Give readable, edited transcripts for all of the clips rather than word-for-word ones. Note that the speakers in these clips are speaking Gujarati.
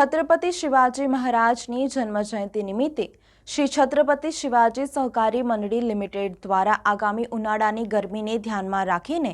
छत्रपति शिवाजी महाराजनी जन्मजयंती निमित्ते श्री छत्रपति शिवाजी सहकारी मंडળી लिमिटेड द्वारा आगामी उनाळાની ગરમીને ધ્યાનમાં રાખીને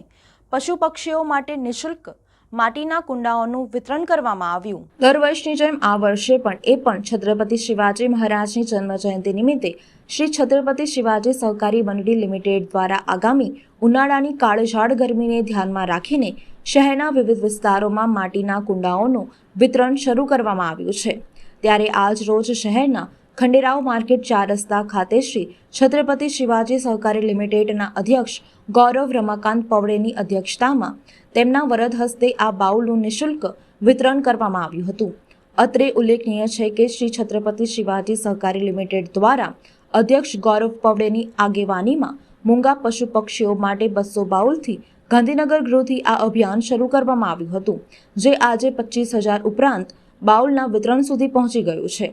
પશુ પક્ષીઓ માટે નિઃશુલ્ક માટીના કુંડાઓનું વિતરણ કરવામાં આવ્યું। દર વર્ષની જેમ આ વર્ષે પણ છત્રપતિ શિવાજી મહારાજની જન્મજયંતિ નિમિત્તે શ્રી છત્રપતિ શિવાજી સહકારી મંડળી લિમિટેડ દ્વારા આગામી ઉનાળાની કાળઝાળ ગરમીને ધ્યાનમાં રાખીને શહેરના વિવિધ વિસ્તારોમાં માટીના કુંડાઓનું વિતરણ શરૂ કરવામાં આવ્યું છે। ત્યારે આજ રોજ શહેરના ખંડેરાવ માર્કેટ 4 રસ્તા ખાતે શ્રી છત્રપતિ શિવાજી સહકારી લિમિટેડના અધ્યક્ષ ગૌરવ રમાકાંત પવડેની અધ્યક્ષતામાં તેમના વરદ હસ્તે આ બાઉલનું નિઃશુલ્ક વિતરણ કરવામાં આવ્યું હતું। અત્રે ઉલ્લેખનીય છે કે શ્રી છત્રપતિ શિવાજી સહકારી લિમિટેડ દ્વારા અધ્યક્ષ ગૌરવ પવડેની આગેવાનીમાં મૂંગા પશુ પક્ષીઓ માટે 200 બાઉલથી ગાંધીનગર ગૃહથી આ અભિયાન શરૂ કરવામાં આવ્યું હતું, જે આજે 25,000 ઉપરાંત બાઉલના વિતરણ સુધી પહોંચી ગયું છે।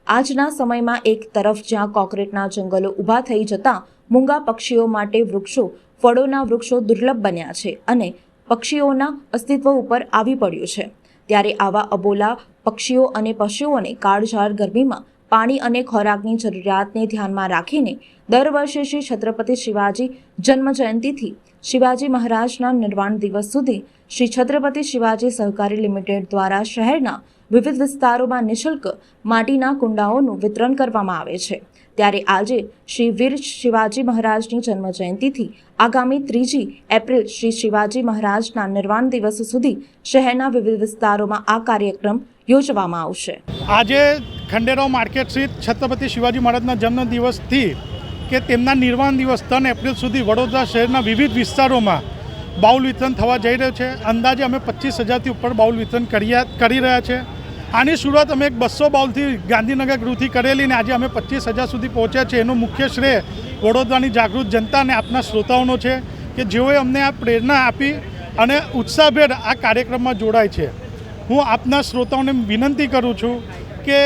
આજના સમયમાં એક તરફ જ્યાં કોન્ક્રીટના જંગલો ઊભા થઈ જતા મૂંગા પક્ષીઓ માટે વૃક્ષો, ફળોના વૃક્ષો દુર્લભ બન્યા છે અને પક્ષીઓના અસ્તિત્વ ઉપર આવી પડ્યું છે, ત્યારે આવા અબોલા પક્ષીઓ અને પશુઓને કાળઝાળ ગરમીમાં પાણી અને ખોરાકની જરૂરિયાતને ધ્યાનમાં રાખીને દર વર્ષે શ્રી છત્રપતિ શિવાજી જન્મજયંતિથી શિવાજી મહારાજના નિર્વાણ દિવસ સુધી શ્રી છત્રપતિ શિવાજી સહકારી લિમિટેડ દ્વારા શહેરના વિવિધ વિસ્તારોમાં નિઃશુલ્ક માટીના કુંડાઓનું વિતરણ કરવામાં આવે છે। ત્યારે આજે શ્રી વીર શિવાજી મહારાજની જન્મજયંતિથી આગામી 3 એપ્રિલ શ્રી શિવાજી મહારાજના નિર્વાણ દિવસ સુધી શહેરના વિવિધ વિસ્તારોમાં આ કાર્યક્રમ યોજવામાં આવશે। આજે ખંડેરાવ માર્કેટ સ્થિત છત્રપતિ શિવાજી મહારાજના જન્મદિવસથી કે તેમના નિર્વાણ દિવસ 3 એપ્રિલ સુધી વડોદરા શહેરના વિવિધ વિસ્તારોમાં બાઉલ વિતરણ થવા જઈ રહ્યું છે। અંદાજે અમે 25,000થી ઉપર બાઉલ વિતરણ કરી રહ્યા છે। આની શરૂઆત અમે 200 બાઉલથી ગાંધીનગર ગૃહથી કરેલી ને આજે અમે 25,000 સુધી પહોંચ્યા છે। એનો મુખ્ય શ્રેય વડોદરાની જાગૃત જનતા અને આપના શ્રોતાઓનો છે કે જેઓએ અમને આ પ્રેરણા આપી અને ઉત્સાહભેર આ કાર્યક્રમમાં જોડાય છે। હું આપના શ્રોતાઓને વિનંતી કરું છું કે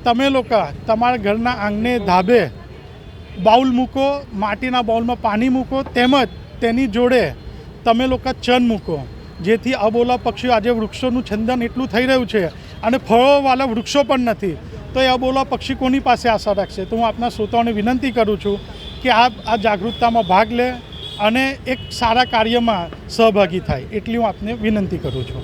તમે લોકો તમારા ઘરના આંગણે ધાબે બાઉલ મૂકો, માટીના બાઉલમાં પાણી મૂકો, તેમજ તેની જોડે તમે લોકો ચન મૂકો, જેથી અબોલા પક્ષીઓ આજે વૃક્ષોનું છંદન એટલું થઈ રહ્યું છે અને ફળોવાળા વૃક્ષો પણ નથી, તો એ અબોલા પક્ષી કોની પાસે આશા રાખશે। તો હું આપના શ્રોતાઓને વિનંતી કરું છું કે આપ આ જાગૃતતામાં ભાગ લે અને એક સારા કાર્યમાં સહભાગી થાય, એટલી હું આપને વિનંતી કરું છું।